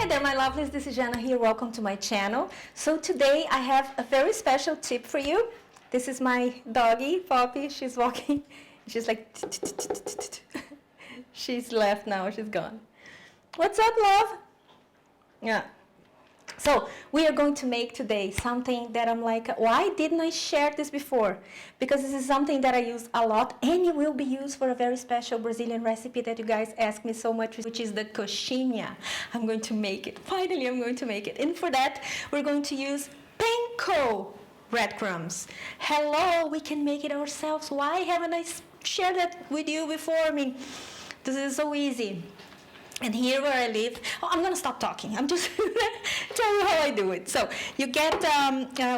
Hi there, my lovelies. This is Jana here. Welcome to my channel. So today I have a very special tip for you. This is my doggy, Poppy. She's walking. She's like... She's left now. She's gone. What's up, love? Yeah. So we are going to make today something that I'm like, why didn't I share this before? Because this is something that I use a lot, and it will be used for a very special Brazilian recipe that you guys ask me so much, which is the coxinha. I'm going to make it. Finally, I'm going to make it. And for that, we're going to use Panko Breadcrumbs. Hello, we can make it ourselves. Why haven't I shared that with you before? I mean, this is so easy. And here where I live, I'm going to stop talking. I'm just tell you how I do it. So you get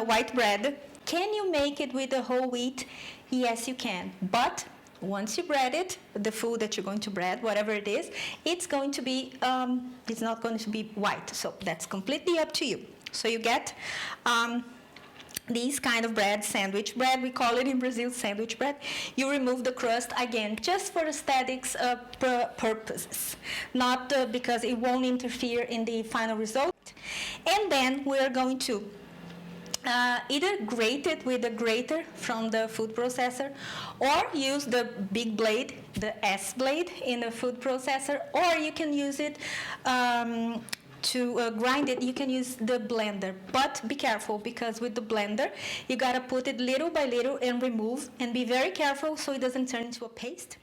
white bread. Can you make it with the whole wheat? Yes, you can. But once you bread it, the food that you're going to bread, whatever it is, it's going to be, it's not going to be white. So that's completely up to you. So you get these kind of bread, sandwich bread, we call it in Brazil sandwich bread. You remove the crust, again, just for aesthetics purposes, not because it won't interfere in the final result. And then we're going to either grate it with a grater from the food processor, or use the big blade, the S blade in the food processor, or you can use it to grind it, you can use the blender. But be careful, because with the blender, you gotta put it little by little and remove, and be very careful so it doesn't turn into a paste.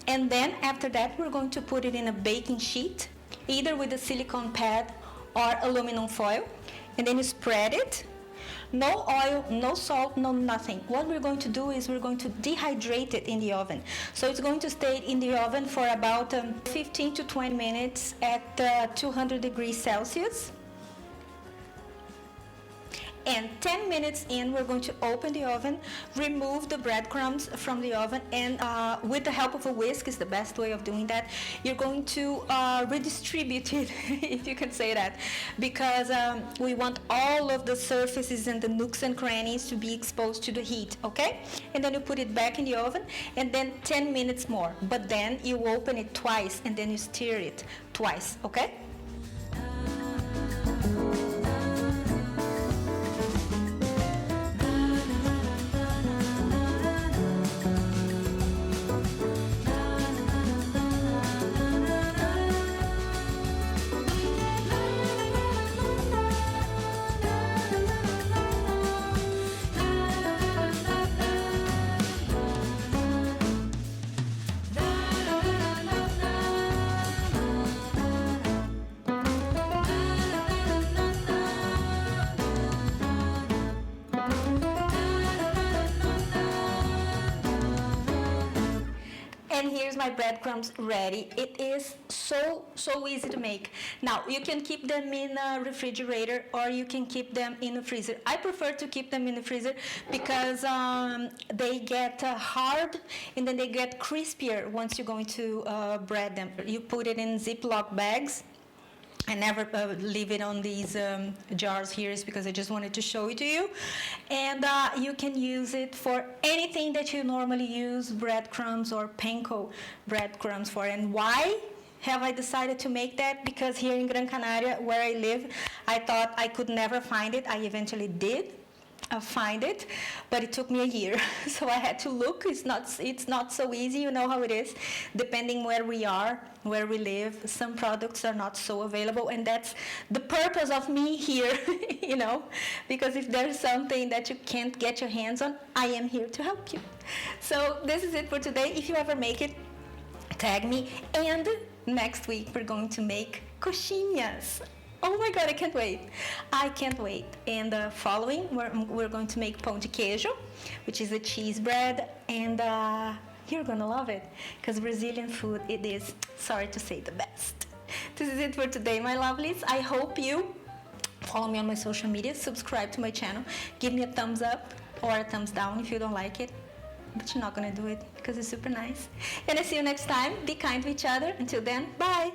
And then after that, we're going to put it in a baking sheet, either with a silicone pad or aluminum foil. And then you spread it. No oil, no salt, no nothing. What we're going to do is we're going to dehydrate it in the oven. So it's going to stay in the oven for about 15 to 20 minutes at 200 degrees Celsius. And 10 minutes in, we're going to open the oven, remove the breadcrumbs from the oven, and with the help of a whisk is the best way of doing that. You're going to redistribute it, if you can say that, because we want all of the surfaces and the nooks and crannies to be exposed to the heat, okay? And then you put it back in the oven, and then 10 minutes more. But then you open it twice, and then you stir it twice, okay? And here's my breadcrumbs ready. It is so easy to make. Now, you can keep them in a refrigerator, or you can keep them in the freezer. I prefer to keep them in the freezer because they get hard, and then they get crispier once you're going to bread them. You put it in Ziploc bags. I never leave it on these jars here, is because I just wanted to show it to you. And you can use it for anything that you normally use breadcrumbs or panko breadcrumbs for. And why have I decided to make that? Because here in Gran Canaria, where I live, I thought I could never find it. I eventually did find it, but it took me a year. So I had to look. It's not so easy, you know how it is. Depending where we are, where we live, some products are not so available, and that's the purpose of me here, you know, because if there's something that you can't get your hands on, I am here to help you. So this is it for today. If you ever make it, tag me, and next week we're going to make coxinhas. Oh my god, I can't wait. I can't wait. And following, we're going to make pão de queijo, which is a cheese bread, and you're gonna love it, because Brazilian food, it is, sorry to say, the best. This is it for today, my lovelies. I hope you follow me on my social media, subscribe to my channel, give me a thumbs up or a thumbs down if you don't like it, but you're not gonna do it because it's super nice. And I see you next time. Be kind to each other. Until then, bye.